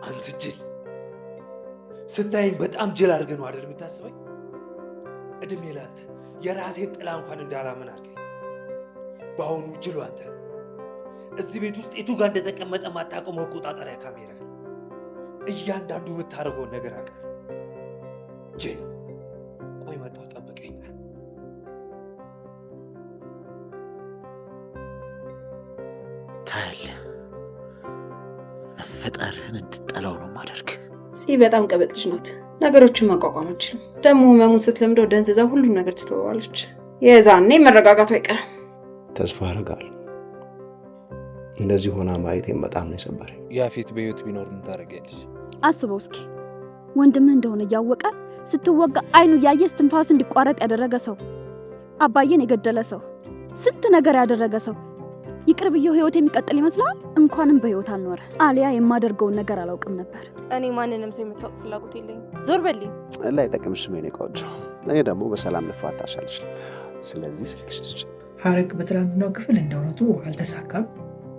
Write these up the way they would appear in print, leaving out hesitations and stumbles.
አንተ ጅል ስታይኝ በጣም ጅል አድርገህ ነው አይደል የምታስበኝ? እድሜ ላንተ የራሴን ጥላ እንኳን እንዳላምን አድርገኝ። በአሁኑ ጅሉ አንተ እዚህ ቤት ውስጥ የቱ ጋር እንደተቀመጠ ማታውቀው መቆጣጠሪያ ካሜራ እያንዳንዱ የምታደርገውን ነገር አውቃለሁ። ጅል ቆይ መጣሁ፣ ጠብቀኝ። ታያለህ፣ መፈጠርህን እንድጠላው ነው ማደርግ። በጣም ቀበጥ ልጅ ናት። ነገሮችን ማቋቋም አትችልም። ደግሞ ህመሙን ስትለምደው ደንዝዛ ሁሉም ነገር ትተዋለች። የዛኔ መረጋጋቱ አይቀርም። ተስፋ አደርጋለሁ። እንደዚህ ሆና ማየቴም በጣም ነው የሰበረኝ። ያፌት በህይወት ቢኖር ምን ታደርጊያለሽ? አስበው እስኪ ወንድምህ እንደሆነ እያወቀ ስትወጋ አይኑ ያየ ትንፋስ እንዲቋረጥ ያደረገ ሰው፣ አባዬን የገደለ ሰው፣ ስንት ነገር ያደረገ ሰው ይቅር ብዬው ህይወት የሚቀጥል ይመስላል? እንኳንም በህይወት አልኖረ። አሊያ የማደርገውን ነገር አላውቅም ነበር። እኔ ማንንም ሰው የምታውቅ ፍላጎት የለኝም። ዞር በልኝ። ላይ ጠቅምሽም የኔ ቆንጆ። እኔ ደግሞ በሰላም ልፋታሻለሽ። ስለዚህ ስልክሽ ስጭ። ሐረግ በትላንትናው ክፍል እንደእውነቱ አልተሳካም፣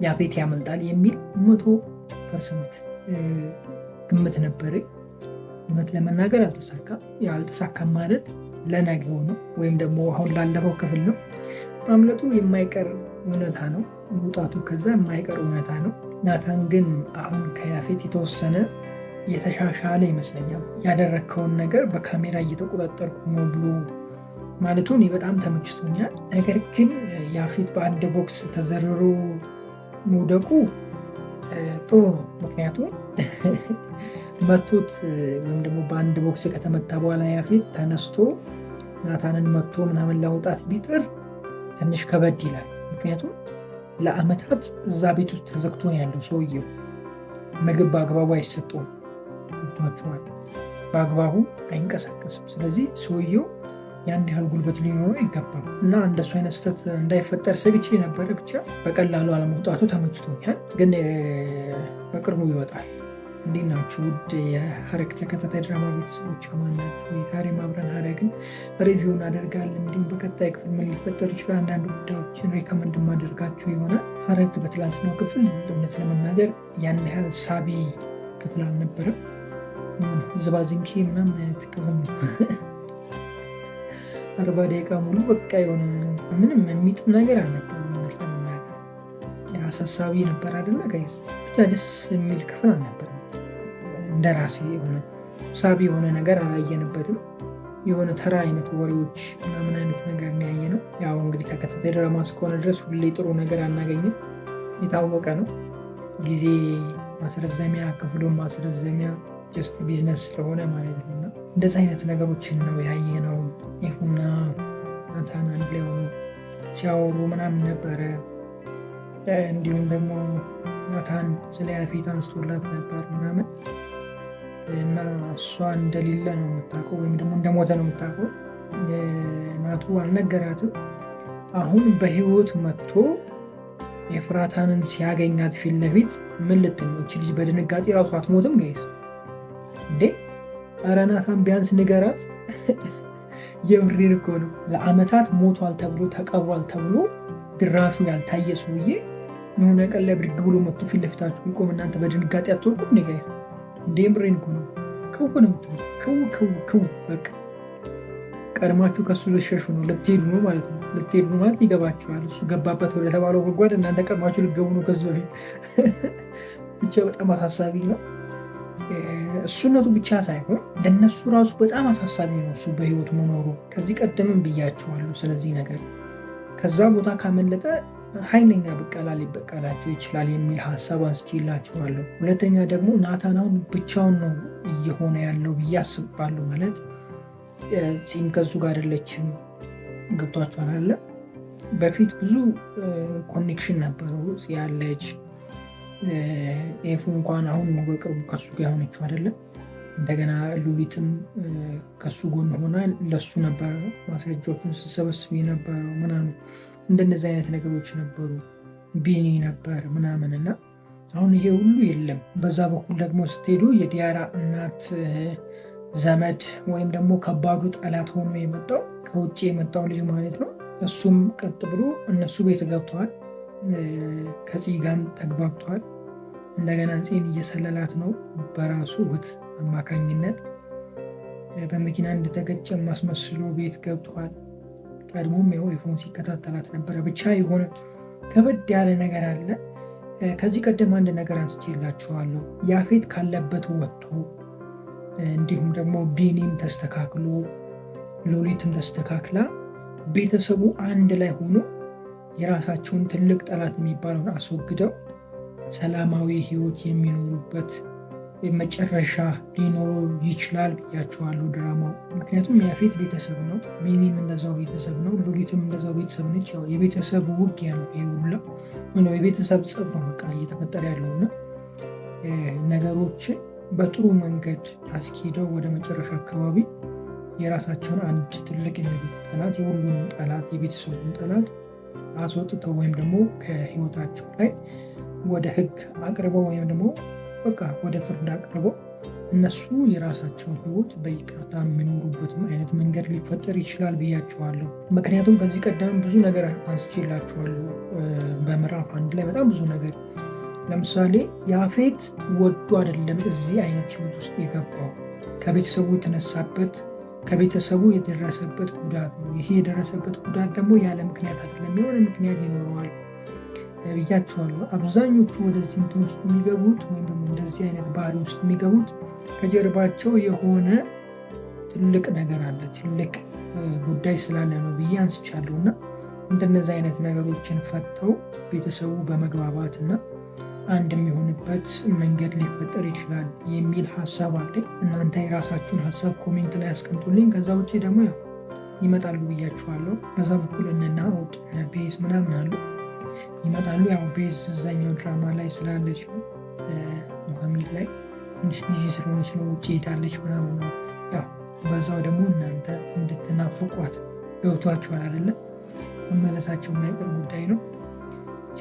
ያፌት ያመልጣል የሚል 100% ግምት ነበር። እውነት ለመናገር አልተሳካም። አልተሳካም ማለት ለነገው ነው ወይም ደግሞ አሁን ላለፈው ክፍል ነው። ማምለጡ የማይቀር እውነታ ነው። መውጣቱ ከዛ የማይቀር እውነታ ነው። ናታን ግን አሁን ከያፌት የተወሰነ የተሻሻለ ይመስለኛል። ያደረግከውን ነገር በካሜራ እየተቆጣጠርኩ ነው ብሎ ማለቱ እኔ በጣም ተመችቶኛል። ነገር ግን ያፌት በአንድ ቦክስ ተዘርሮ መውደቁ ጥሩ ነው። ምክንያቱም መቶት ወይም ደግሞ በአንድ ቦክስ ከተመታ በኋላ ያፌት ተነስቶ ናታንን መቶ ምናምን ለመውጣት ቢጥር ትንሽ ከበድ ይላል። ምክንያቱም ለአመታት እዛ ቤት ውስጥ ተዘግቶ ነው ያለው ሰውየው። ምግብ በአግባቡ አይሰጠውም፣ ቷቸዋል፣ በአግባቡ አይንቀሳቀስም። ስለዚህ ሰውየው ያን ያህል ጉልበት ሊኖረው ይገባል እና እንደሱ አይነት ስህተት እንዳይፈጠር ሰግቼ ነበረ። ብቻ በቀላሉ አለመውጣቱ ተመችቶኛል። ግን በቅርቡ ይወጣል። እንዴት ናችሁ ውድ የሐረግ ተከታታይ ድራማ ቤተሰቦች? አማን ናችሁ? ዛሬ አብረን ሐረግን ሪቪው እናደርጋለን። እንዲሁም በቀጣይ ክፍል ምን ሊፈጠር ይችላል አንዳንድ ጉዳዮችን ሪከመንድ ማደርጋችሁ ይሆናል። ሐረግ በትላንትናው ክፍል እውነት ለመናገር ያን ያህል ሳቢ ክፍል አልነበረም። ዝባዝንኬ ምናምን አይነት ክፍል ነው። 40 ደቂቃ ሙሉ በቃ የሆነ ምንም የሚጥም ነገር አልነበረም። እውነት ለመናገር አሳሳቢ ነበር አይደለ ጋይስ? ብቻ ደስ የሚል ክፍል አልነበረም። እንደራሴ የሆነ ሳቢ የሆነ ነገር አላየንበትም። የሆነ ተራ አይነት ወሬዎች ምናምን አይነት ነገር ያየ ነው። ያው እንግዲህ ተከታታይ ድራማ እስከሆነ ድረስ ሁሌ ጥሩ ነገር አናገኝም፣ የታወቀ ነው። ጊዜ ማስረዘሚያ፣ ክፍሉን ማስረዘሚያ ጀስት ቢዝነስ ስለሆነ ማለት ነው። እና እንደዚህ አይነት ነገሮችን ነው ያየ ነው። ይሁና ናታን አንድ ላይ ሆኖ ሲያወሩ ምናምን ነበረ። እንዲሁም ደግሞ ናታን ስለ ያፌት አንስቶላት ነበር ምናምን እና እሷ እንደሌለ ነው የምታውቀው ወይም ደግሞ እንደሞተ ነው የምታውቀው። ናቱ አልነገራትም። አሁን በህይወት መጥቶ ኤፍራታንን ሲያገኛት ፊት ለፊት ምን ልትል ነው? እቺ ልጅ በድንጋጤ ራሱ አትሞትም ጋይስ እንዴ? ኧረ ናታን ቢያንስ ንገራት። የምሬን እኮ ነው። ለአመታት ሞቷል ተብሎ ተቀብሯል ተብሎ ድራሹ ያልታየ ሰውዬ የሆነ ቀን ላይ ብድግ ብሎ መጥቶ ፊት ለፊታችሁ ቢቆም እናንተ በድንጋጤ አትወርቁም? ኔ ጋይስ እንዴ ምሬን እኮ ነው። ክው ነው የምትሉት። ክው በቃ ቀድማችሁ ከሱ ልትሸሹ ነው፣ ልትሄዱ ነው ማለት ነው። ልትሄዱ ነው ማለት ይገባችኋል። እሱ ገባበት ወደ ተባለው ጉድጓድ እናንተ ቀድማችሁ ልትገቡ ነው ከሱ በፊት። ብቻ በጣም አሳሳቢ ነው። እሱነቱ ብቻ ሳይሆን ለነሱ ራሱ በጣም አሳሳቢ ነው እሱ በህይወት መኖሩ። ከዚህ ቀደምም ብያችኋለሁ ስለዚህ ነገር። ከዛ ቦታ ካመለጠ ኃይለኛ በቀላ ሊበቀላቸው ይችላል የሚል ሀሳብ አንስቼላችኋለሁ። ሁለተኛ ደግሞ ናታን አሁን ብቻውን ነው እየሆነ ያለው ብዬ አስባለሁ። ማለት ፂም ከሱ ጋር አይደለችም። ገብቷችኋል አለ በፊት ብዙ ኮኔክሽን ነበረው ያለች ኤፉ እንኳን አሁን ነው በቅርቡ ከሱ ጋር የሆነችው አይደለም። እንደገና ሉሊትም ከሱ ጎን ሆና ለሱ ነበር ማስረጃዎችን ስሰበስብ የነበረው ምናምን እንደነዚህ አይነት ነገሮች ነበሩ። ቢኒ ነበር ምናምን እና አሁን ይሄ ሁሉ የለም። በዛ በኩል ደግሞ ስትሄዱ የዲያራ እናት ዘመድ ወይም ደግሞ ከባዱ ጠላት ሆኖ የመጣው ከውጭ የመጣው ልጅ ማለት ነው። እሱም ቀጥ ብሎ እነሱ ቤት ገብተዋል። ከዚህ ጋርም ተግባብተዋል። እንደገና ፂን እየሰለላት ነው በራሱ እህት አማካኝነት። በመኪና እንደተገጨ ማስመስሎ ቤት ገብቷል። ቀድሞም ያው ኤፎን ሲከታተላት ነበረ። ብቻ የሆነ ከበድ ያለ ነገር አለ። ከዚህ ቀደም አንድ ነገር አንስቼላችኋለሁ። ያፌት ካለበት ወጥቶ እንዲሁም ደግሞ ቢኒም ተስተካክሎ ሎሊትም ተስተካክላ ቤተሰቡ አንድ ላይ ሆኖ የራሳቸውን ትልቅ ጠላት የሚባለውን አስወግደው ሰላማዊ ህይወት የሚኖሩበት መጨረሻ ሊኖረው ይችላል ብያችኋለሁ ድራማው። ምክንያቱም ያፌት ቤተሰብ ነው፣ ቢኒም እንደዛው ቤተሰብ ነው፣ ሉሊትም እንደዛው ቤተሰብ ነች። ያው የቤተሰብ ውጊያ ነው ይሁላ ነው፣ የቤተሰብ ጸብ ነው በቃ እየተፈጠረ ያለውና ነገሮችን በጥሩ መንገድ አስኪደው ወደ መጨረሻ አካባቢ የራሳቸውን አንድ ትልቅ የሚሉት ጠላት የሁሉንም ጠላት የቤተሰቡን ጠላት አስወጥተው ወይም ደግሞ ከህይወታቸው ላይ ወደ ህግ አቅርበው ወይም ደግሞ በቃ ወደ ፍርድ አቅርበው እነሱ የራሳቸውን ህይወት በይቅርታ የሚኖሩበትም አይነት መንገድ ሊፈጠር ይችላል ብያቸዋለሁ። ምክንያቱም ከዚህ ቀደም ብዙ ነገር አንስቼላቸዋለሁ በምዕራፍ 1 ላይ በጣም ብዙ ነገር። ለምሳሌ ያፌት ወዶ አይደለም እዚህ አይነት ህይወት ውስጥ የገባው፣ ከቤተሰቡ የተነሳበት ከቤተሰቡ የደረሰበት ጉዳት ነው። ይሄ የደረሰበት ጉዳት ደግሞ ያለ ምክንያት አይደለም፣ የሆነ ምክንያት ይኖረዋል ብያቸዋለሁ። አብዛኞቹ ወደዚህ እንትን ውስጥ የሚገቡት ወይም ደግሞ እንደዚህ አይነት ባህሪ ውስጥ የሚገቡት ከጀርባቸው የሆነ ትልቅ ነገር አለ፣ ትልቅ ጉዳይ ስላለ ነው ብዬ አንስቻለሁ። እና እንደነዚህ አይነት ነገሮችን ፈተው ቤተሰቡ በመግባባት እና አንድ የሚሆንበት መንገድ ሊፈጠር ይችላል የሚል ሀሳብ አለኝ። እናንተ የራሳችሁን ሀሳብ ኮሜንት ላይ አስቀምጡልኝ። ከዛ ውጭ ደግሞ ያው ይመጣሉ ብያችኋለሁ። በዛ በኩል እነና ወጥ ቤዝ ምናምን አሉ ይመጣሉ። ያው ቤዝ እዛኛው ድራማ ላይ ስላለች ነው፣ መሐመድ ላይ ትንሽ ቢዚ ስለሆነች ነው ውጭ ሄዳለች ምናምን ነው። ያው በዛው ደግሞ እናንተ እንድትናፍቋት ገብቷችኋል አይደለም? መመለሳቸው የማይቀር ጉዳይ ነው።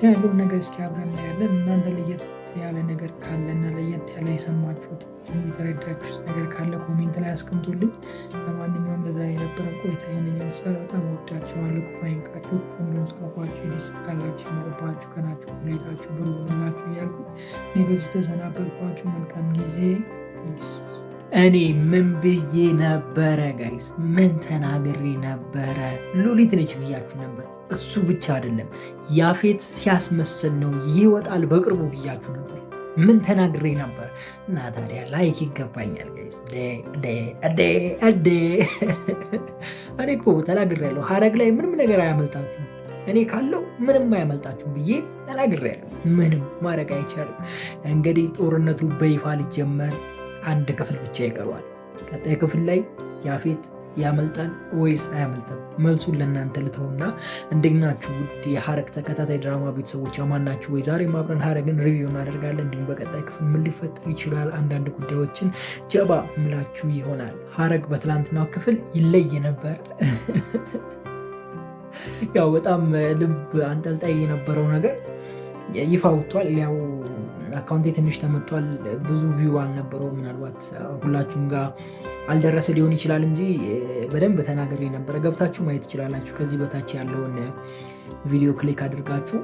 ያለውን ነገር እስኪ አብረን እናያለን። እናንተ ለየት ያለ ነገር ካለና ለየት ያለ የሰማችሁት የተረዳችሁት ነገር ካለ ኮሜንት ላይ አስቀምጡልኝ። ለማንኛውም ለዛሬ የነበረን ቆይታ ይህንን ይመስላል። በጣም ወዳችኋለሁ። ክፉ አይንካችሁ፣ ሁሉም ጸሎታችሁ ይሳካላችሁ፣ ይመርባችሁ፣ ቀናችሁ ሁኔታችሁ ብሩ ሆንላችሁ እያልኩ እኔ በዙ ተሰናበትኳችሁ። መልካም ጊዜ። እኔ ምን ብዬ ነበረ ጋይስ? ምን ተናግሬ ነበረ? ሉሊት ነች ብያችሁ ነበር። እሱ ብቻ አይደለም ያፌት ሲያስመስል ነው ይወጣል በቅርቡ ብያችሁ ነበር። ምን ተናግሬ ነበር? እና ታዲያ ላይክ ይገባኛል ጋይስ። እኔ እኮ ተናግሬያለሁ። ሀረግ ላይ ምንም ነገር አያመልጣችሁም፣ እኔ ካለው ምንም አያመልጣችሁም ብዬ ተናግሬያለሁ። ምንም ማድረግ አይቻልም። እንግዲህ ጦርነቱ በይፋ ሊጀመር አንድ ክፍል ብቻ ይቀረዋል። ቀጣይ ክፍል ላይ ያፌት ያመልጣል ወይስ አያመልጥም? መልሱን ለእናንተ ልተውና እንደናችሁ ውድ የሀረግ ተከታታይ ድራማ ቤተሰቦች አማናችሁ ወይ? ዛሬ አብረን ሀረግን ሪቪው እናደርጋለን። እንዲሁም በቀጣይ ክፍል ምን ሊፈጠር ይችላል አንዳንድ ጉዳዮችን ጀባ ምላችሁ ይሆናል። ሀረግ በትላንትናው ክፍል ይለይ ነበር። ያው በጣም ልብ አንጠልጣይ የነበረው ነገር ይፋ ወጥቷል። ያው አካውንቴ ትንሽ ተመቷል፣ ብዙ ቪው አልነበረው። ምናልባት ሁላችሁም ጋር አልደረሰ ሊሆን ይችላል እንጂ በደንብ ተናግሬ ነበረ። ገብታችሁ ማየት ትችላላችሁ። ከዚህ በታች ያለውን ቪዲዮ ክሊክ አድርጋችሁ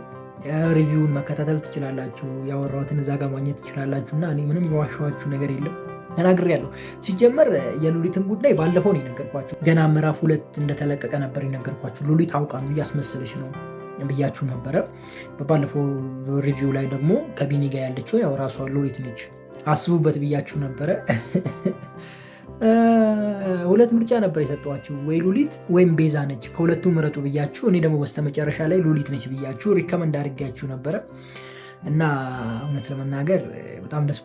ሪቪውን መከታተል ትችላላችሁ። ያወራሁትን እዛ ጋር ማግኘት ትችላላችሁ። እና እኔ ምንም የዋሸኋችሁ ነገር የለም፣ ተናግሬያለሁ። ሲጀመር የሉሊትን ጉዳይ ባለፈው ነው የነገርኳችሁ። ገና ምዕራፍ 2 እንደተለቀቀ ነበር የነገርኳችሁ። ሉሊት አውቃ ነው እያስመሰለች ነው ብያችሁ ነበረ። በባለፈው ሪቪው ላይ ደግሞ ከቢኒ ጋር ያለችው ያው ራሷ ሉሊት ነች። አስቡበት ብያችሁ ነበረ። ሁለት ምርጫ ነበር የሰጠኋችሁ፣ ወይ ሉሊት ወይም ቤዛ ነች፣ ከሁለቱ ምረጡ ብያችሁ። እኔ ደግሞ በስተመጨረሻ ላይ ሉሊት ነች ብያችሁ ሪከመንድ አድርጋችሁ ነበረ እና እውነት ለመናገር በጣም ደስ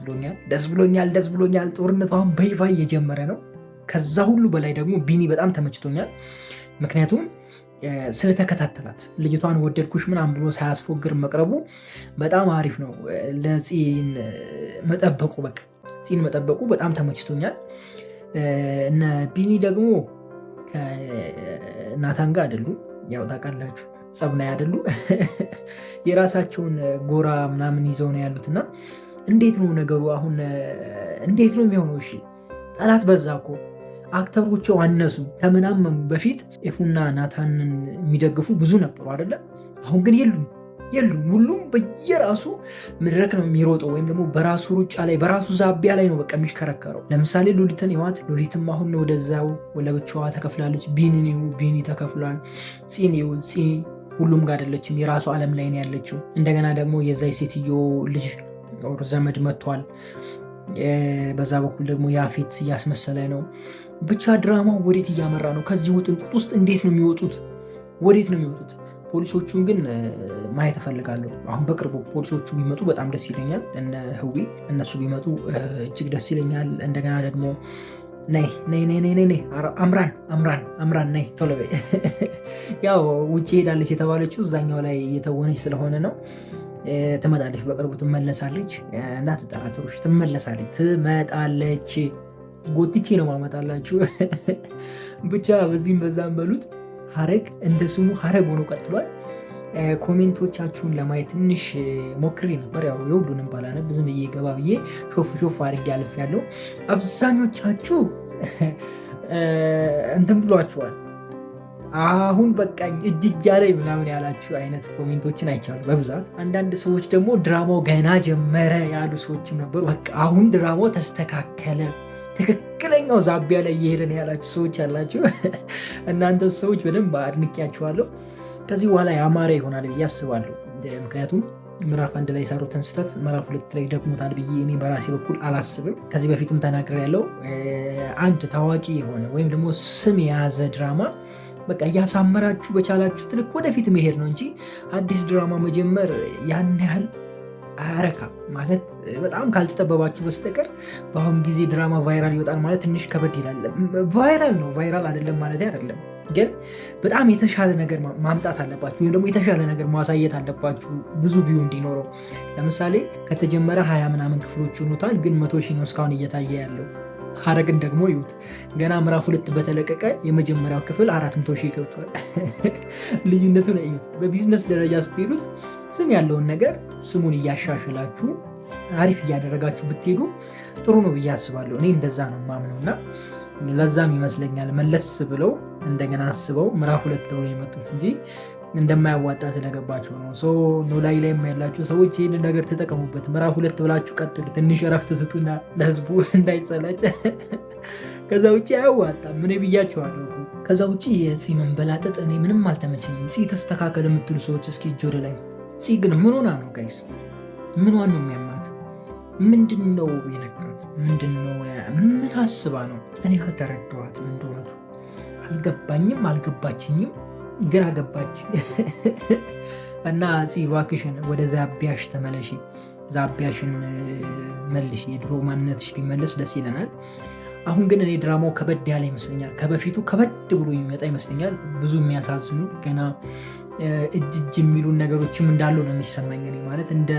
ብሎኛል። ጦርነቱ አሁን በይፋ እየጀመረ ነው። ከዛ ሁሉ በላይ ደግሞ ቢኒ በጣም ተመችቶኛል። ምክንያቱም ስለተከታተላት ልጅቷን ወደድኩሽ ምናምን ብሎ ሳያስፎግር መቅረቡ በጣም አሪፍ ነው። ለፂን መጠበቁ በጣም ተመችቶኛል። እነ ቢኒ ደግሞ ከናታን ጋር አይደሉም፣ ያው ታውቃላችሁ ጸብ ላይ አይደሉ፣ የራሳቸውን ጎራ ምናምን ይዘው ነው ያሉትና እንዴት ነው ነገሩ አሁን? እንዴት ነው የሚሆነው? እሺ ጠላት በዛ እኮ አክተሮቹ አነሱ ተመናመኑ። በፊት ኤፉና ናታንን የሚደግፉ ብዙ ነበሩ አይደለ? አሁን ግን የሉም። የሉም። ሁሉም በየራሱ መድረክ ነው የሚሮጠው፣ ወይም ደግሞ በራሱ ሩጫ ላይ በራሱ ዛቢያ ላይ ነው በቃ የሚሽከረከረው። ለምሳሌ ሉሊትን ይዋት፣ ሉሊትም አሁን ወደዛው ለብቻዋ ተከፍላለች። ቢኒ ተከፍሏል። ፂ ሁሉም ጋር አይደለችም፣ የራሱ ዓለም ላይ ነው ያለችው። እንደገና ደግሞ የዛ ሴትዮ ልጅ ዘመድ መጥቷል። በዛ በኩል ደግሞ ያፌት እያስመሰለ ነው። ብቻ ድራማው ወዴት እያመራ ነው? ከዚህ ውጥንቅጥ ውስጥ እንዴት ነው የሚወጡት? ወዴት ነው የሚወጡት? ፖሊሶቹን ግን ማየት እፈልጋለሁ። አሁን በቅርቡ ፖሊሶቹ ቢመጡ በጣም ደስ ይለኛል። እነ ህዊ እነሱ ቢመጡ እጅግ ደስ ይለኛል። እንደገና ደግሞ ነይ አምራን ነይ ቶሎ በይ። ያው ውጭ ሄዳለች የተባለችው እዛኛው ላይ የተወነች ስለሆነ ነው። ትመጣለች፣ በቅርቡ ትመለሳለች። እንዳትጠራጠሩሽ፣ ትመጣለች። ጎትቼ ነው ማመጣላችሁ። ብቻ በዚህም በዛም በሉት። ሀረግ እንደ ስሙ ሀረግ ሆኖ ቀጥሏል። ኮሜንቶቻችሁን ለማየት ትንሽ ሞክሬ ነበር። ያው የሁሉንም ባላነብ ዝም ብዬ ገባ ብዬ ሾፍ አድርጌ አልፌያለሁ። አብዛኞቻችሁ እንትን ብሏችኋል። አሁን በቃኝ እጅ ላይ ምናምን ያላችሁ አይነት ኮሜንቶችን አይቻሉ በብዛት። አንዳንድ ሰዎች ደግሞ ድራማው ገና ጀመረ ያሉ ሰዎችም ነበሩ። በቃ አሁን ድራማው ተስተካከለ፣ ትክክለኛው ዛቢያ ላይ እየሄደን ያላችሁ ሰዎች ያላችሁ እናንተ ሰዎች በደንብ አድንቄያችኋለሁ። ከዚህ በኋላ ያማረ ይሆናል ብዬ አስባለሁ። ምክንያቱም ምዕራፍ 1 ላይ የሰሩትን ስህተት ምዕራፍ 2 ላይ ደግሞታል ብዬ እኔ በራሴ በኩል አላስብም። ከዚህ በፊትም ተናግሬያለሁ። አንድ ታዋቂ የሆነ ወይም ደግሞ ስም የያዘ ድራማ በቃ እያሳመራችሁ በቻላችሁ ትልቅ ወደፊት መሄድ ነው እንጂ አዲስ ድራማ መጀመር ያን ያህል አያረካም። ማለት በጣም ካልተጠበባችሁ በስተቀር በአሁን ጊዜ ድራማ ቫይራል ይወጣል ማለት ትንሽ ከበድ ይላል። ቫይራል ነው፣ ቫይራል አይደለም ማለት አይደለም፣ ግን በጣም የተሻለ ነገር ማምጣት አለባችሁ፣ ወይም ደግሞ የተሻለ ነገር ማሳየት አለባችሁ ብዙ ቪው እንዲኖረው። ለምሳሌ ከተጀመረ 20 ምናምን ክፍሎች ሆኖታል፣ ግን 100 ሺህ ነው እስካሁን እየታየ ያለው። ሀረግን ደግሞ ይዩት፣ ገና ምዕራፍ 2 በተለቀቀ የመጀመሪያው ክፍል 400 ሺህ ገብቷል። ልዩነቱን እዩት። በቢዝነስ ደረጃ ስትሄዱት ስም ያለውን ነገር ስሙን እያሻሽላችሁ አሪፍ እያደረጋችሁ ብትሄዱ ጥሩ ነው ብዬ አስባለሁ። እኔ እንደዛ ነው የማምነው እና ለዛም ይመስለኛል መለስ ብለው እንደገና አስበው ምዕራፍ 2 ብለው የመጡት እንጂ እንደማያዋጣ ስለገባቸው ነው። ኖላዊ ላይ ያላችሁ ሰዎች ይህንን ነገር ተጠቀሙበት። ምዕራፍ 2 ብላችሁ ቀጥሉ። ትንሽ እረፍት ስጡና ለህዝቡ እንዳይጸላጭ። ከዛ ውጭ አያዋጣም። ምን ብያቸዋለሁ። ከዛ ውጭ የፂ መንበላጠጥ እኔ ምንም አልተመቸኝም። ፂ ተስተካከል የምትሉ ሰዎች እስኪ እጅ ወደ ላይ። ፂ ግን ምን ሆና ነው ጋይስ? ምኗን ነው የሚያማት? ምንድን ነው የነካት? ምንድን ነው? ምን አስባ ነው? እኔ አልተረዳኋትም። እንደሆነቱ አልገባኝም፣ አልገባችኝም፣ ግራ ገባች። እና ፂ እባክሽን ወደ ዛቢያሽ ተመለሺ፣ ዛቢያሽን መልሽ። የድሮ ማንነትሽ ቢመለስ ደስ ይለናል። አሁን ግን እኔ ድራማው ከበድ ያለ ይመስለኛል። ከበፊቱ ከበድ ብሎ የሚመጣ ይመስለኛል። ብዙ የሚያሳዝኑ ገና እጅ የሚሉ ነገሮችም እንዳሉ ነው የሚሰማኝ። እኔ ማለት እንደ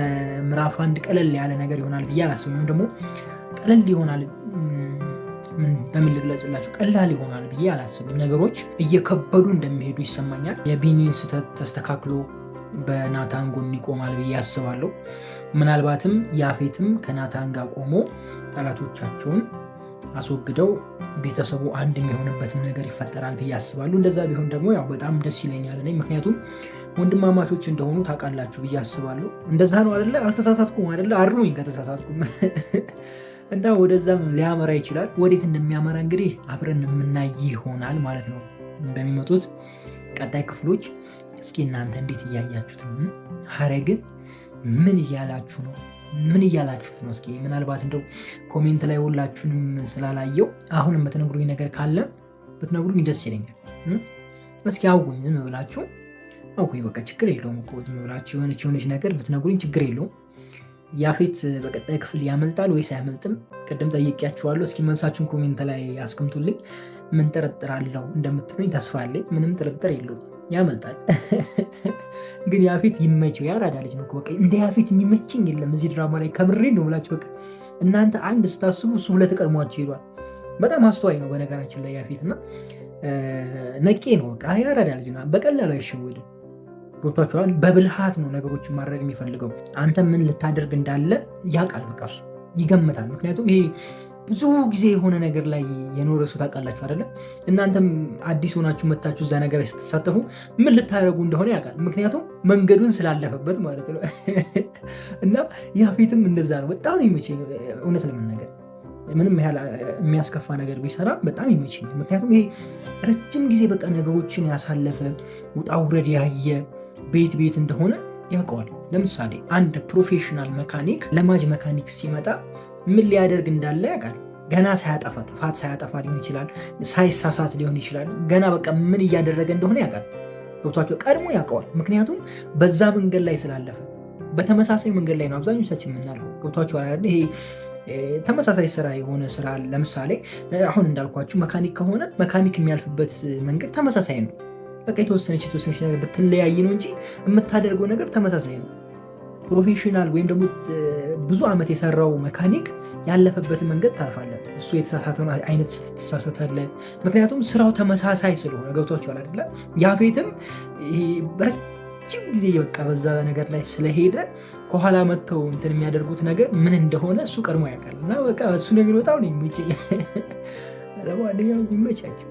ምዕራፍ 1 ቀለል ያለ ነገር ይሆናል ብዬ አላስብም። ደግሞ ቀለል ይሆናል በምን ልግለጽላችሁ? ቀላል ይሆናል ብዬ አላስብም። ነገሮች እየከበዱ እንደሚሄዱ ይሰማኛል። የቢኒን ስህተት ተስተካክሎ በናታን ጎን ይቆማል ብዬ አስባለሁ። ምናልባትም ያፌትም ከናታን ጋር ቆሞ ጠላቶቻቸውን አስወግደው ቤተሰቡ አንድ የሚሆንበትም ነገር ይፈጠራል ብዬ አስባለሁ። እንደዛ ቢሆን ደግሞ ያው በጣም ደስ ይለኛል እኔ፣ ምክንያቱም ወንድማማቾች እንደሆኑ ታውቃላችሁ ብዬ አስባለሁ። እንደዛ ነው አይደለ? አልተሳሳትኩም አይደለ? አርሙኝ ከተሳሳትኩም። እና ወደዛም ሊያመራ ይችላል። ወዴት እንደሚያመራ እንግዲህ አብረን የምናይ ይሆናል ማለት ነው በሚመጡት ቀጣይ ክፍሎች። እስኪ እናንተ እንዴት እያያችሁት ነው? ሀረግን ምን እያላችሁ ነው? ምን እያላችሁት ነው? እስኪ ምናልባት እንደው ኮሜንት ላይ ሁላችሁንም ስላላየው አሁን የምትነግሩኝ ነገር ካለ ብትነግሩኝ ደስ ይለኛል። እስኪ አውጉኝ፣ ዝም ብላችሁ አውጉኝ። በቃ ችግር የለውም እኮ ዝም ብላችሁ የሆነች ነገር ብትነግሩኝ ችግር የለውም። ያፌት በቀጣይ ክፍል ያመልጣል ወይስ አያመልጥም? ቅድም ጠይቄያችኋለሁ። እስኪ መልሳችሁን ኮሜንት ላይ አስቀምጡልኝ። ምን ጥርጥር አለው እንደምትሉኝ ተስፋ አለኝ። ምንም ጥርጥር የለውም ያመልጣል። ግን ያፌት ይመቸው፣ ያራዳ ልጅ ነው። በቃ እንደ ያፌት የሚመችኝ የለም እዚህ ድራማ ላይ። ከምሬ ነው የምላችሁ። በቃ እናንተ አንድ ስታስቡ እሱ 2 ቀድሟችሁ ሄዷል። በጣም አስተዋይ ነው በነገራችን ላይ ያፌት እና ነቄ ነው። በቃ ያራዳ ልጅ ነው። በቀላሉ አይሸወድም። ገብቷችኋል? በብልሃት ነው ነገሮችን ማድረግ የሚፈልገው። አንተ ምን ልታደርግ እንዳለ ያውቃል። በቃ እሱ ይገምታል። ምክንያቱም ይሄ ብዙ ጊዜ የሆነ ነገር ላይ የኖረ ሰው ታውቃላችሁ አይደለ? እናንተም አዲስ ሆናችሁ መታችሁ እዛ ነገር ስትሳተፉ ምን ልታደርጉ እንደሆነ ያውቃል። ምክንያቱም መንገዱን ስላለፈበት ማለት ነው። እና ያፌትም እንደዛ ነው። በጣም ይመቸኝ እውነት ለመናገር ምንም ያህል የሚያስከፋ ነገር ቢሰራ በጣም ይመቸኛል። ምክንያቱም ይሄ ረጅም ጊዜ በቃ ነገሮችን ያሳለፈ ውጣ ውረድ ያየ ቤት እንደሆነ ያውቀዋል። ለምሳሌ አንድ ፕሮፌሽናል መካኒክ ለማጅ መካኒክ ሲመጣ ምን ሊያደርግ እንዳለ ያውቃል። ገና ሳያጠፋ ጥፋት ሳያጠፋ ሊሆን ይችላል፣ ሳይሳሳት ሊሆን ይችላል። ገና በቃ ምን እያደረገ እንደሆነ ያውቃል። ገብቷቸው ቀድሞ ያውቀዋል። ምክንያቱም በዛ መንገድ ላይ ስላለፈ በተመሳሳይ መንገድ ላይ ነው አብዛኞቻችን የምናልፈው። ገብቷቸው ይሄ ተመሳሳይ ስራ የሆነ ስራ ለምሳሌ አሁን እንዳልኳችሁ መካኒክ ከሆነ መካኒክ የሚያልፍበት መንገድ ተመሳሳይ ነው። በቃ የተወሰነች ነገር ብትለያይ ነው እንጂ የምታደርገው ነገር ተመሳሳይ ነው። ፕሮፌሽናል ወይም ደግሞ ብዙ ዓመት የሰራው መካኒክ ያለፈበትን መንገድ ታልፋለህ። እሱ የተሳሳተውን አይነት ስትሳሳታለህ። ምክንያቱም ስራው ተመሳሳይ ስለሆነ ገብቷችኋል አይደለ? ያፌትም ረጅም ጊዜ በቃ በዛ ነገር ላይ ስለሄደ ከኋላ መጥተው እንትን የሚያደርጉት ነገር ምን እንደሆነ እሱ ቀድሞ ያውቃል። እና በቃ እሱ ነገር በጣም ነው የሚመቸኝ። ለማንኛውም ይመቻቸው፣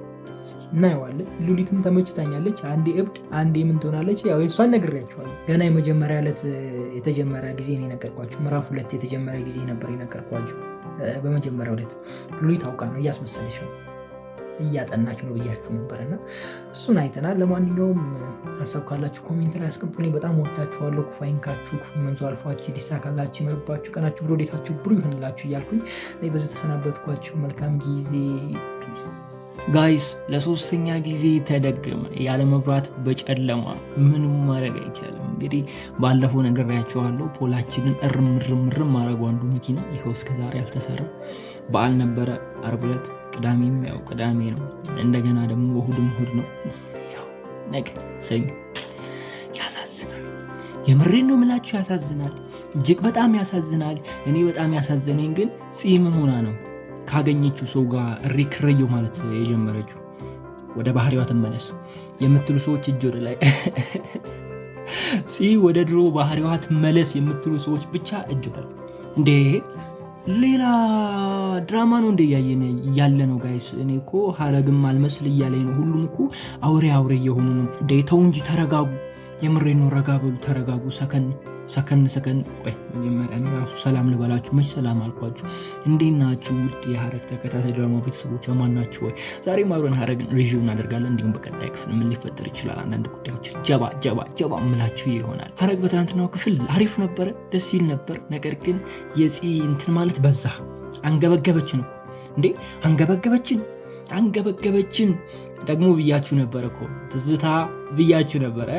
እናየዋለን። ሉሊትም ተመችታኛለች። አንዴ እብድ አንዴ ምን ትሆናለች? ያው እሷን ነግሬያቸዋለሁ። ገና የመጀመሪያ ዕለት የተጀመረ ጊዜ ነው የነገርኳቸው። ምዕራፍ 2 የተጀመረ ጊዜ ነበር የነገርኳቸው። በመጀመሪያው ዕለት ሉሊት አውቃ ነው እያስመሰለች ነው እያጠናች ነው ብያችሁ ነበርና እሱን አይተናል። ለማንኛውም ሀሳብ ካላችሁ ኮሜንት ላይ አስቀምጡልኝ። በጣም ወዳችኋለሁ። ክፉ አይንካችሁ፣ ክፉ መንዙ አልፏችሁ፣ ሊሳካላችሁ፣ ይመርባችሁ፣ ቀናችሁ ብሎ ዴታችሁ ብሩ ይሆንላችሁ እያልኩኝ በዚህ ተሰናበትኳችሁ። መልካም ጊዜ። ፒስ ጋይስ። ለሶስተኛ ጊዜ ተደገመ። ያለ መብራት በጨለማ ምንም ማድረግ አይቻልም። እንግዲህ ባለፈው ነገራችኋለሁ። ፖላችንን እርምርምርም ማድረጉ አንዱ መኪና ይኸው እስከዛሬ አልተሰራ። በዓል ነበረ ዓርብ ዕለት፣ ቅዳሜም ያው ቅዳሜ ነው። እንደገና ደግሞ እሑድም እሑድ ነው። ያው ነገ ሰኞ። ያሳዝናል። የምሬን ነው የምላችሁ፣ ያሳዝናል። እጅግ በጣም ያሳዝናል። እኔ በጣም ያሳዘነኝ ግን ምን ሆና ነው ካገኘችው ሰው ጋር ሪክረየው ማለት የጀመረችው። ወደ ባህሪዋ ትመለስ የምትሉ ሰዎች እጅ ወደ ላይ። ወደ ድሮ ባህሪዋ ትመለስ የምትሉ ሰዎች ብቻ እጅ ወደ ላይ። እንዴ ሌላ ድራማ ነው እንደ ያለ ነው ጋይስ። እኔ እኮ ሀረግም አልመስል እያለኝ ነው። ሁሉም እኮ አውሬ እየሆኑ ነው። ተው እንጂ ተረጋጉ። የምሬን ነው። ረጋ በሉ፣ ተረጋጉ። ሰከን። ቆይ መጀመሪያ እኔ ራሱ ሰላም ልበላችሁ። መች ሰላም አልኳችሁ? እንዴት ናችሁ ውድ የሀረግ ተከታታይ ድራማ ቤተሰቦች፣ ማን ናችሁ? ወይ ዛሬም አብረን ሀረግን ሪቪው እናደርጋለን። እንዲሁም በቀጣይ ክፍል ምን ሊፈጠር ይችላል አንዳንድ ጉዳዮችን ጀባ ምላችሁ ይሆናል። ሀረግ በትናንትናው ክፍል አሪፍ ነበረ፣ ደስ ይል ነበር። ነገር ግን የፂ እንትን ማለት በዛ። አንገበገበች ነው እንዴ? አንገበገበችን ደግሞ ብያችሁ ነበር እኮ ትዝታ ብያችሁ ነበረ።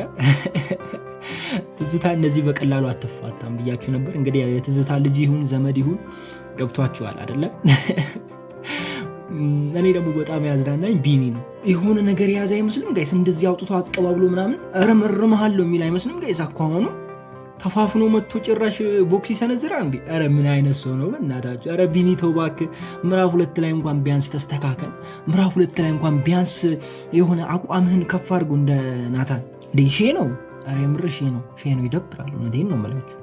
ትዝታ እንደዚህ በቀላሉ አትፋታም ብያችሁ ነበር። እንግዲህ የትዝታ ልጅ ይሁን ዘመድ ይሁን ገብቷችኋል አይደለም? እኔ ደግሞ በጣም ያዝናናኝ ቢኒ ነው። የሆነ ነገር የያዘ አይመስልም ጋይስ? እንደዚህ አውጥቶ አቀባብሎ ምናምን እርምርምሃለሁ የሚል አይመስልም ጋይስ? አኳኋኑ ተፋፍኖ መጥቶ ጭራሽ ቦክስ ይሰነዝራል እንዴ? ኧረ ምን አይነት ሰው ነው በእናታችሁ? ኧረ ቢኒ ተው እባክህ። ምዕራፍ 2 ላይ እንኳን ቢያንስ ተስተካከል። ምዕራፍ 2 ላይ እንኳን ቢያንስ የሆነ አቋምህን ከፍ አድርጎ እንደ ናታን እንዴ። ሼ ነው፣ ኧረ የምር ሼ ነው። ይደብራል። እውነቴን ነው የምላችሁ።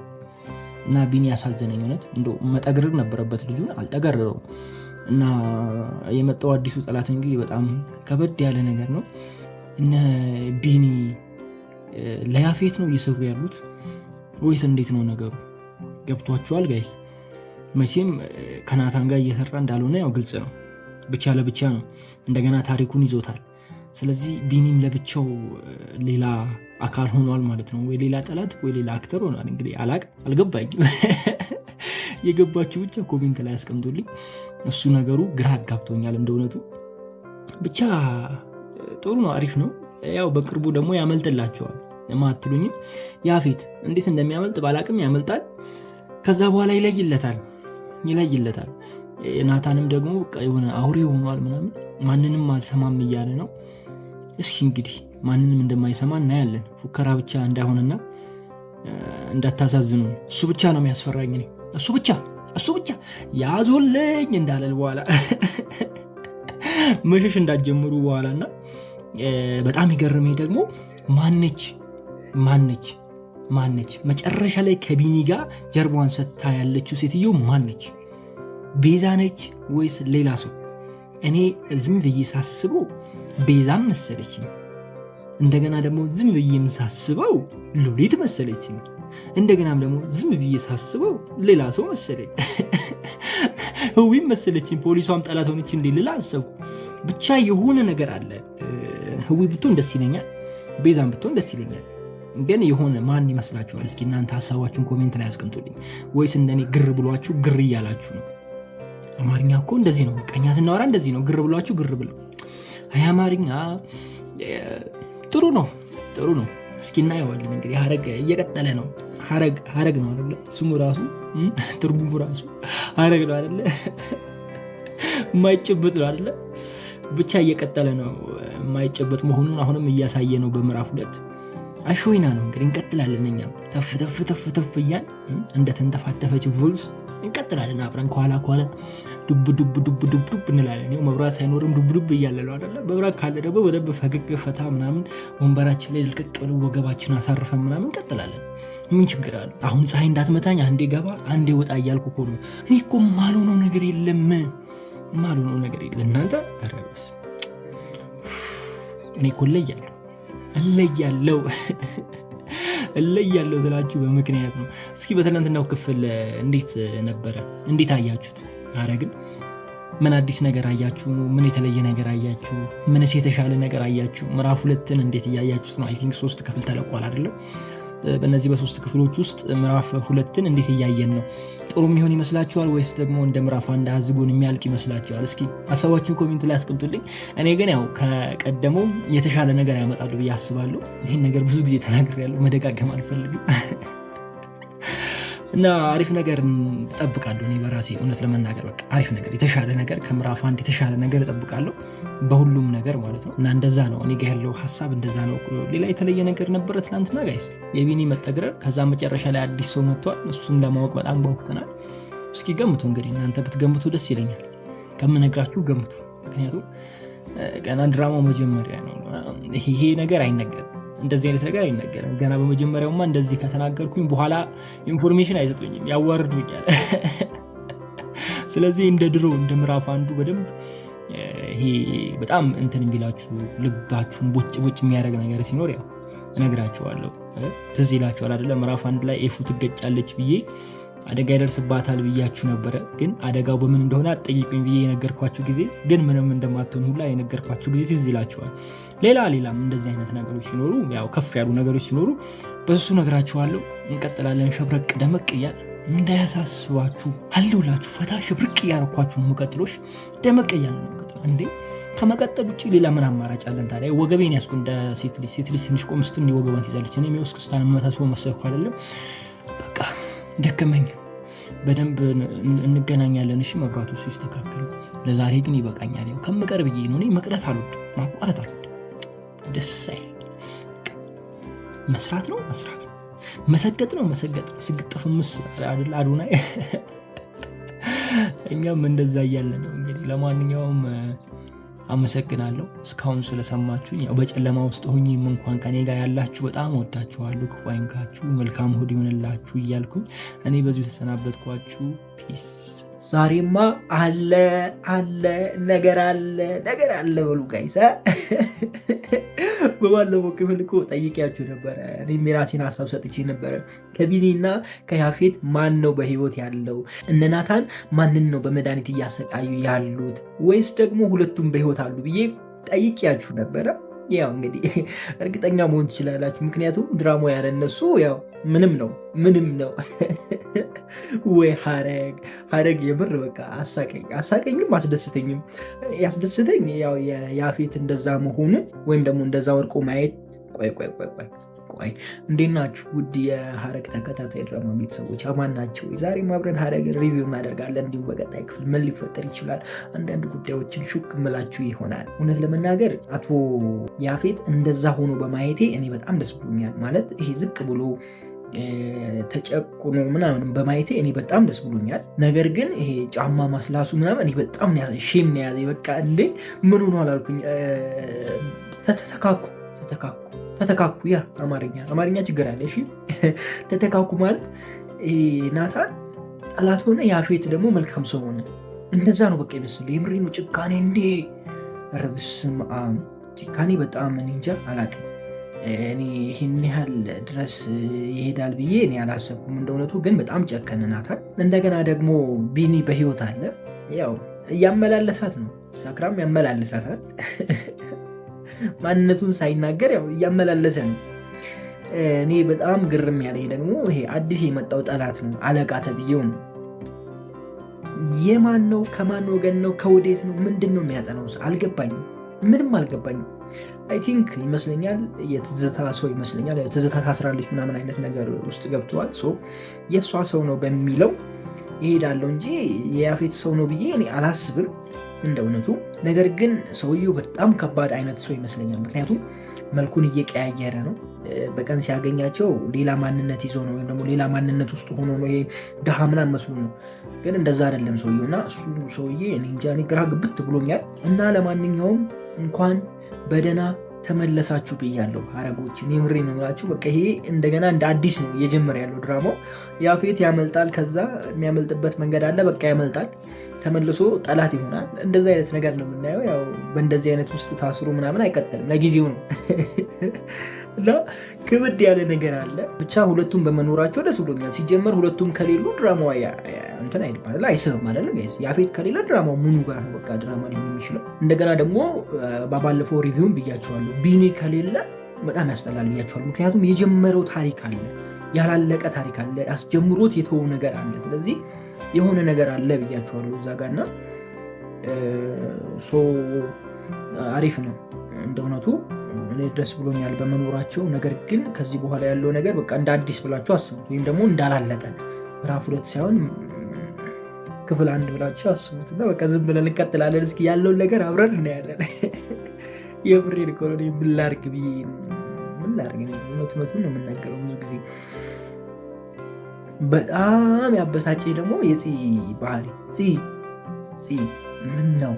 እና ቢኒ ያሳዘነኝ እውነት። እንደው መጠግረር ነበረበት ልጁን፣ አልጠገረረውም። እና የመጣው አዲሱ ጠላት እንግዲህ በጣም ከበድ ያለ ነገር ነው። እነ ቢኒ ለያፌት ነው እየሰሩ ያሉት ወይስ እንዴት ነው ነገሩ? ገብቷችኋል ጋይስ? መቼም ከናታን ጋር እየሰራ እንዳልሆነ ያው ግልጽ ነው። ብቻ ለብቻ ነው። እንደገና ታሪኩን ይዞታል። ስለዚህ ቢኒም ለብቻው ሌላ አካል ሆኗል ማለት ነው። ወይ ሌላ ጠላት ወይ ሌላ አክተር ሆኗል። እንግዲህ አልገባኝም። የገባችሁ ብቻ ኮሜንት ላይ አስቀምጡልኝ። እሱ ነገሩ ግራ አጋብቶኛል እንደ እውነቱ። ብቻ ጥሩ ነው፣ አሪፍ ነው። ያው በቅርቡ ደግሞ ያመልጥላቸዋል ማትሉኝም። ያፌት እንዴት እንደሚያመልጥ ባላቅም ያመልጣል። ከዛ በኋላ ይለይለታል። ናታንም ደግሞ የሆነ አውሬ ሆኗል ምናምን፣ ማንንም አልሰማም እያለ ነው። እስኪ እንግዲህ ማንንም እንደማይሰማ እናያለን። ፉከራ ብቻ እንዳይሆንና እንዳታሳዝኑን። እሱ ብቻ ነው የሚያስፈራኝ። እሱ ብቻ ያዞልኝ እንዳለል በኋላ መሸሽ እንዳትጀምሩ በኋላና በጣም ይገርመኝ ደግሞ ማነች መጨረሻ ላይ ከቢኒ ጋር ጀርባዋን ሰጥታ ያለችው ሴትዮ ማነች? ቤዛ ነች ወይስ ሌላ ሰው? እኔ ዝም ብዬ ሳስበው ቤዛም መሰለችኝ። እንደገና ደግሞ ዝም ብዬ ሳስበው ሉሊት መሰለችኝ። እንደገናም ደግሞ ዝም ብዬ ሳስበው ሌላ ሰው መሰለኝ። ህዊም መሰለችኝ። ፖሊሷም ጠላት ሆነች እንዴ ልላ አሰብኩ። ብቻ የሆነ ነገር አለ። ህዊ ብትሆን ደስ ይለኛል፣ ቤዛም ብትሆን ደስ ይለኛል። ግን የሆነ ማን ይመስላችኋል? እስኪ እናንተ ሀሳባችሁን ኮሜንት ላይ አስቀምጡልኝ። ወይስ እንደኔ ግር ብሏችሁ ግር እያላችሁ ነው? አማርኛ እኮ እንደዚህ ነው። በቃ እኛ ስናወራ እንደዚህ ነው። ግር ብሏችሁ ግር ብለው። አይ አማርኛ ጥሩ ነው፣ ጥሩ ነው። እስኪ እናየዋለን። እንግዲህ ሀረግ እየቀጠለ ነው። ሀረግ ነው አይደለ? ስሙ ራሱ ትርጉሙ ራሱ ሀረግ ነው አይደለ? የማይጨበጥ ነው አይደለ? ብቻ እየቀጠለ ነው። የማይጨበጥ መሆኑን አሁንም እያሳየ ነው በምዕራፍ 2። አሾይና ነው እንግዲህ እንቀጥላለን። እኛም ተፍ ተፍ ተፍ ተፍ እያን እንደተንተፋተፈች ቮልስ እንቀጥላለን። አብረን ከኋላ ዱብ ዱብ ዱብ ዱብ ዱብ እንላለን። ይኸው መብራት ሳይኖርም ዱብ ዱብ እያለለው አይደለ? መብራት ካለ ደግሞ በደንብ ፈገግ ፈታ ምናምን ወንበራችን ላይ ልቅቅ ብሎ ወገባችን አሳርፈን ምናምን እንቀጥላለን። ምን ችግር አለ? አሁን ፀሐይ እንዳትመታኝ አንዴ ገባ አንዴ ወጣ እያልኩ እኮ ነው። እኔ እኮ ማልሆነው ነገር የለም፣ ማልሆነው ነገር የለም። እናንተ ረበስ እኔ እኮ እለያለሁ ስላችሁ በምክንያት ነው። እስኪ በትናንትናው ክፍል እንዴት ነበረ? እንዴት አያችሁት? ሀረግን ምን አዲስ ነገር አያችሁ? ምን የተለየ ነገር አያችሁ? ምንስ የተሻለ ነገር አያችሁ? ምዕራፍ 2ን እንዴት እያያችሁት ነው? አይ ቲንክ 3 ክፍል ተለቋል አይደለም? በእነዚህ በ3 ክፍሎች ውስጥ ምዕራፍ 2ን እንዴት እያየን ነው? ጥሩ የሚሆን ይመስላችኋል ወይስ ደግሞ እንደ ምዕራፍ 1 አዝጎን የሚያልቅ ይመስላችኋል? እስኪ ሀሳባችሁን ኮሜንት ላይ አስቀምጡልኝ። እኔ ግን ያው ከቀደመው የተሻለ ነገር ያመጣሉ ብዬ አስባለሁ። ይህን ነገር ብዙ ጊዜ ተናግሬያለሁ፣ መደጋገም አልፈልግም። እና አሪፍ ነገር እጠብቃለሁ እኔ በራሴ እውነት ለመናገር በቃ አሪፍ ነገር፣ የተሻለ ነገር ከምዕራፍ 1 የተሻለ ነገር እጠብቃለሁ በሁሉም ነገር ማለት ነው። እና እንደዛ ነው እኔ ጋ ያለው ሀሳብ እንደዛ ነው። ሌላ የተለየ ነገር ነበረ ትናንትና ጋይስ፣ የቢኒ መጠግረር፣ ከዛ መጨረሻ ላይ አዲስ ሰው መጥቷል። እሱን ለማወቅ በጣም ጓጉተናል። እስኪ ገምቱ እንግዲህ እናንተ ብትገምቱ ደስ ይለኛል። ከምነግራችሁ ገምቱ፣ ምክንያቱም ገና ድራማው መጀመሪያ ነው። ይሄ ነገር አይነገርም፣ እንደዚህ አይነት ነገር አይነገርም። ገና በመጀመሪያውማ እንደዚህ ከተናገርኩኝ በኋላ ኢንፎርሜሽን አይሰጡኝም፣ ያዋርዱኛል። ስለዚህ እንደ ድሮ እንደ ምዕራፍ 1 በደንብ ይሄ በጣም እንትን የሚላችሁ ልባችሁን ቦጭ የሚያደርግ ነገር ሲኖር ያው እነግራችኋለሁ። ትዝ ይላችኋል አይደለ? ምዕራፍ 1 ላይ ኤፉ ትገጫለች ብዬ አደጋ ይደርስባታል ብያችሁ ነበረ። ግን አደጋው በምን እንደሆነ አትጠይቁኝ ብዬ የነገርኳችሁ ጊዜ ግን ምንም እንደማትሆን ሁላ የነገርኳችሁ ጊዜ ትዝ ይላችኋል። ሌላም እንደዚህ አይነት ነገሮች ሲኖሩ ያው ከፍ ያሉ ነገሮች ሲኖሩ በሱ ነግራችኋለሁ። እንቀጥላለን። ሸብረቅ ደመቅ እያል እንዳያሳስባችሁ አለሁላችሁ። ፈታ ሸብረቅ እያረኳችሁ ነው መቀጥሎች። ደመቅ እያል ነው እንዴ። ከመቀጠል ውጭ ሌላ ምን አማራጭ አለን ታዲያ? ወገቤን ያስኩ እንደ ሴት ልጅ ትንሽ ቆም ስትል ወገቧን ትይዛለች። እኔ የሚወስክስታን መታስቦ መሰልኩ አይደለም። በቃ ደከመኝ። በደንብ እንገናኛለን። እሺ መብራቱ ሲስተካከሉ። ለዛሬ ግን ይበቃኛል። ያው ከምቀር ብዬ ነው። እኔ መቅረት አልወድም፣ ማቋረጥ አልወድም። ደስ አይለኝ። መስራት ነው፣ መሰገጥ ነው። ስግጥፍምስ አይደል አዶናይ? እኛም እንደዛ እያለ ነው እንግዲህ። ለማንኛውም አመሰግናለሁ እስካሁን ስለሰማችሁኝ። ያው በጨለማ ውስጥ ሆኜም እንኳን ከኔ ጋር ያላችሁ በጣም ወዳችኋለሁ። ክፉ አይንካችሁ፣ መልካም እሑድ ይሁንላችሁ እያልኩኝ እኔ በዚሁ ተሰናበትኳችሁ። ፒስ። ዛሬማ አለ ነገር አለ በሉ ጋይስ። በባለፈው ክፍል እኮ ጠይቄያችሁ ነበረ። እኔም የራሴን ሀሳብ ሰጥቼ ነበረ። ከቢኒና ከያፌት ማን ነው በህይወት ያለው? እነ ናታን ማንን ነው በመድኃኒት እያሰቃዩ ያሉት? ወይስ ደግሞ ሁለቱም በህይወት አሉ ብዬ ጠይቄያችሁ ነበረ። ያው እንግዲህ እርግጠኛ መሆን ትችላላችሁ። ምክንያቱም ድራማው ያለነሱ ያው ምንም ነው። ወይ ሀረግ የምር በቃ አሳቀኝም አስደስተኝም። ያስደስተኝ ያው የያፌት እንደዛ መሆኑ ወይም ደግሞ እንደዛ ወርቆ ማየት። ቆይ እንዴት ናችሁ ውድ የሀረግ ተከታታይ ድራማ ቤተሰቦች? አማን ናቸው? ዛሬም አብረን ሀረግን ሪቪው እናደርጋለን። እንዲሁም በቀጣይ ክፍል ምን ሊፈጠር ይችላል አንዳንድ ጉዳዮችን ሹክ ምላችሁ ይሆናል። እውነት ለመናገር አቶ ያፌት እንደዛ ሆኖ በማየቴ እኔ በጣም ደስ ብሎኛል። ማለት ይሄ ዝቅ ብሎ ተጨቁኖ ምናምን በማየቴ እኔ በጣም ደስ ብሎኛል። ነገር ግን ይሄ ጫማ ማስላሱ ምናምን እኔ በጣም ሼም ነው ያዘኝ። በቃ እንዴ ምን ሆኖ አላልኩኝ። ተተካኩ ያ አማርኛ ችግር አለ። እሺ ተተካኩ ማለት ናታን ጠላት ሆነ፣ ያፌት ደግሞ መልካም ሰው ሆነ። እንደዛ ነው በቃ ይመስል የምሬኑ ጭካኔ እንዴ! ኧረ በስመ አብ ጭካኔ በጣም እኔ እንጃ አላውቅም። እኔ ይህን ያህል ድረስ ይሄዳል ብዬ እኔ አላሰብኩም። እንደ እውነቱ ግን በጣም ጨከንናታል። እንደገና ደግሞ ቢኒ በህይወት አለ። ያው እያመላለሳት ነው፣ ሰክራም ያመላልሳታል። ማንነቱን ሳይናገር ያው እያመላለሰ ነው። እኔ በጣም ግርም ያለኝ ደግሞ ይሄ አዲስ የመጣው ጠላት ነው፣ አለቃ ተብዬው ነው። የማን ነው? ከማን ወገን ነው? ከወዴት ነው? ምንድን ነው የሚያጠናው? አልገባኝም፣ ምንም አልገባኝም። አይ ቲንክ ይመስለኛል የትዝታ ሰው ይመስለኛል። ትዝታ ታስራለች ምናምን አይነት ነገር ውስጥ ገብተዋል። የእሷ ሰው ነው በሚለው ይሄዳለሁ እንጂ የያፌት ሰው ነው ብዬ እኔ አላስብም እንደ እውነቱ። ነገር ግን ሰውየው በጣም ከባድ አይነት ሰው ይመስለኛል። ምክንያቱም መልኩን እየቀያየረ ነው። በቀን ሲያገኛቸው ሌላ ማንነት ይዞ ነው፣ ወይም ደግሞ ሌላ ማንነት ውስጥ ሆኖ ነው። ይሄ ድሃ ምናምን መስሎ ነው፣ ግን እንደዛ አይደለም ሰውየው። እና እሱ ሰውዬ እኔ እንጃ እኔ ግራ ግብት ብሎኛል። እና ለማንኛውም እንኳን በደህና ተመለሳችሁ ብያለሁ ሐረጎች። እኔ ምሬን ነው የምላችሁ። በቃ ይሄ እንደገና እንደ አዲስ ነው እየጀመረ ያለው ድራማው። ያፌት ያመልጣል፣ ከዛ የሚያመልጥበት መንገድ አለ። በቃ ያመልጣል፣ ተመልሶ ጠላት ይሆናል። እንደዚህ አይነት ነገር ነው የምናየው። ያው በእንደዚህ አይነት ውስጥ ታስሮ ምናምን አይቀጥልም፣ ለጊዜው ነው እና ክብድ ያለ ነገር አለ። ብቻ ሁለቱም በመኖራቸው ደስ ብሎኛል። ሲጀመር ሁለቱም ከሌሉ ድራማው እንትን አይባል አይስብም ማለት ነው። ያፌት ከሌለ ድራማው ምኑ ጋር ነው በቃ ድራማ ሊሆን የሚችለው? እንደገና ደግሞ ባለፈው ሪቪውን ብያቸዋለሁ፣ ቢኒ ከሌለ በጣም ያስጠላል ብያቸዋለሁ። ምክንያቱም የጀመረው ታሪክ አለ፣ ያላለቀ ታሪክ አለ፣ አስጀምሮት የተወው ነገር አለ። ስለዚህ የሆነ ነገር አለ ብያቸዋለሁ እዛ ጋር እና አሪፍ ነው እንደ እውነቱ። እኔ ደስ ብሎኛል በመኖራቸው። ነገር ግን ከዚህ በኋላ ያለው ነገር በቃ እንደ አዲስ ብላችሁ አስቡት፣ ወይም ደግሞ እንዳላለቀ ምዕራፍ 2 ሳይሆን ክፍል 1 ብላችሁ አስቡት እና በቃ ዝም ብለን እንቀጥላለን። እስኪ ያለውን ነገር አብረን እናያለን። የብሬን እኮ ነው ምን ላድርግ ብዬ ምን ላድርግ እውነት ነው የምናገረው ብዙ ጊዜ። በጣም ያበሳጨኝ ደግሞ የፂ ባህሪ። ፂ ምን ነው?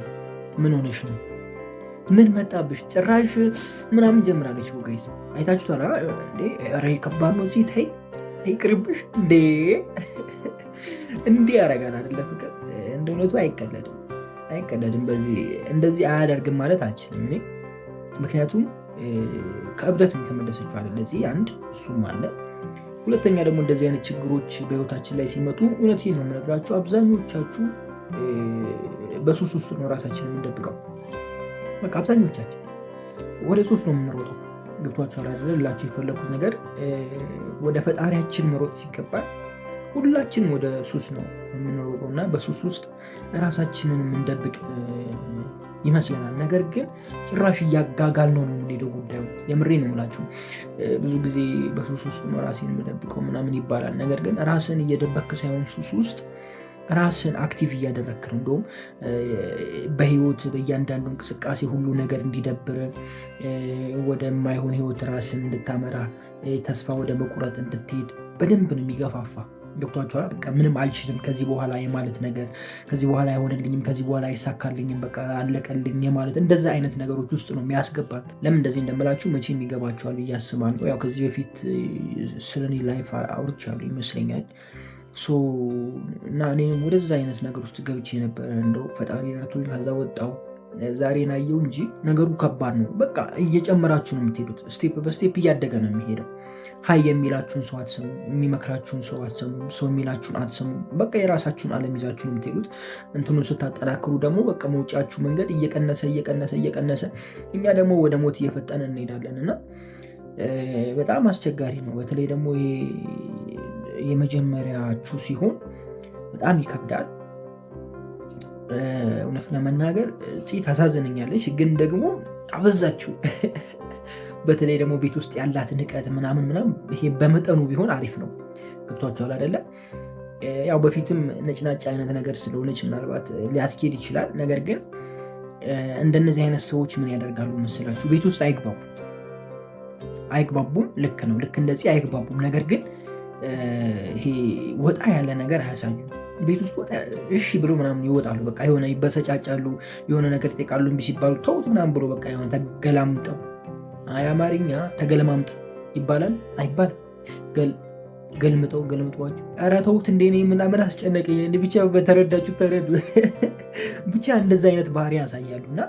ምን ሆነሽ ነው? ምን መጣብሽ? ጭራሽ ምናምን ጀምራለች። ጋይስ አይታችኋል እንዴ? ኧረ ከባድ ነው። ፂ ተይ ቅርብሽ እንዴ! እንዲህ ያደርጋል አይደለ? ፍቅር እንደ እውነቱ አይቀለድም። በዚህ እንደዚህ አያደርግም ማለት አልችልም እኔ። ምክንያቱም ከእብደት የተመለሰችው አይደለ እዚህ አንድ እሱም አለ። ሁለተኛ ደግሞ እንደዚህ አይነት ችግሮች በህይወታችን ላይ ሲመጡ እውነቴን ነው የምነግራችሁ፣ አብዛኞቻችሁ በሱስ ውስጥ ነው ራሳችን የምንደብቀው። በቃ አብዛኞቻችን ወደ ሱስ ነው የምንሮጠው። ገብቷችኋል አይደለ? ላችሁ የፈለኩት ነገር ወደ ፈጣሪያችን መሮጥ ሲገባል ሁላችንም ወደ ሱስ ነው የምንሮጠው እና በሱስ ውስጥ ራሳችንን የምንደብቅ ይመስለናል። ነገር ግን ጭራሽ እያጋጋል ነው የምንሄደው ጉዳዩ። የምሬ ነው የምላችሁ። ብዙ ጊዜ በሱስ ውስጥ ነው ራሴን የምደብቀው ምናምን ይባላል። ነገር ግን ራስን እየደበክ ሳይሆን ሱስ ውስጥ ራስን አክቲቭ እያደረግክ ነው። እንደውም በህይወት በእያንዳንዱ እንቅስቃሴ ሁሉ ነገር እንዲደብር፣ ወደማይሆን ህይወት ራስን እንድታመራ፣ ተስፋ ወደ መቁረጥ እንድትሄድ በደንብ ነው የሚገፋፋ። ገብቷችኋል? በቃ ምንም አልችልም ከዚህ በኋላ የማለት ነገር፣ ከዚህ በኋላ አይሆንልኝም፣ ከዚህ በኋላ አይሳካልኝም፣ በቃ አለቀልኝ የማለት እንደዛ አይነት ነገሮች ውስጥ ነው የሚያስገባል። ለምን እንደዚህ እንደምላችሁ መቼም ይገባችኋል ብዬ አስባለሁ። ያው ከዚህ በፊት ስለኔ ላይፍ አውርቻለሁ ይመስለኛል። እና እኔም ወደዛ አይነት ነገር ውስጥ ገብቼ ነበረ። እንደው ፈጣሪ ረድቶኝ ከዛ ወጣሁ። ዛሬ ናየው እንጂ ነገሩ ከባድ ነው። በቃ እየጨመራችሁ ነው የምትሄዱት። ስቴፕ በስቴፕ እያደገ ነው የሚሄደው። ሀይ የሚላችሁን ሰው አትሰሙ፣ የሚመክራችሁን ሰው አትሰሙ፣ ሰው የሚላችሁን አትሰሙ። በቃ የራሳችሁን ዓለም ይዛችሁ ነው የምትሄዱት። እንትኑን ስታጠናክሩ ደግሞ በቃ መውጫችሁ መንገድ እየቀነሰ እኛ ደግሞ ወደ ሞት እየፈጠነ እንሄዳለን እና በጣም አስቸጋሪ ነው። በተለይ ደግሞ የመጀመሪያችሁ ሲሆን በጣም ይከብዳል። እውነት ለመናገር ታሳዝነኛለች፣ ግን ደግሞ አበዛችሁ። በተለይ ደግሞ ቤት ውስጥ ያላት ንቀት ምናምን ይሄ በመጠኑ ቢሆን አሪፍ ነው። ገብቷችኋል አይደለ? ያው በፊትም ነጭናጭ አይነት ነገር ስለሆነች ምናልባት ሊያስኬድ ይችላል። ነገር ግን እንደነዚህ አይነት ሰዎች ምን ያደርጋሉ መስላችሁ? ቤት ውስጥ አይግባቡም። ልክ ነው፣ ልክ እንደዚህ አይግባቡም። ነገር ግን ይሄ ወጣ ያለ ነገር አያሳዩም። ቤት ውስጥ ወጣ እሺ ብሎ ምናምን ይወጣሉ። በቃ የሆነ ይበሰጫጫሉ፣ የሆነ ነገር ይጠቃሉ። እምቢ ሲባሉ ተውት ምናምን ብሎ በቃ የሆነ ተገላምጠው፣ አማርኛ ተገለማምጠው ይባላል አይባልም? ገልምጧችሁ ኧረ ተውት እንደ እኔ ምን አስጨነቀኝ። ብቻ በተረዳችሁ ተረዱ። ብቻ እንደዛ አይነት ባህሪ ያሳያሉ እና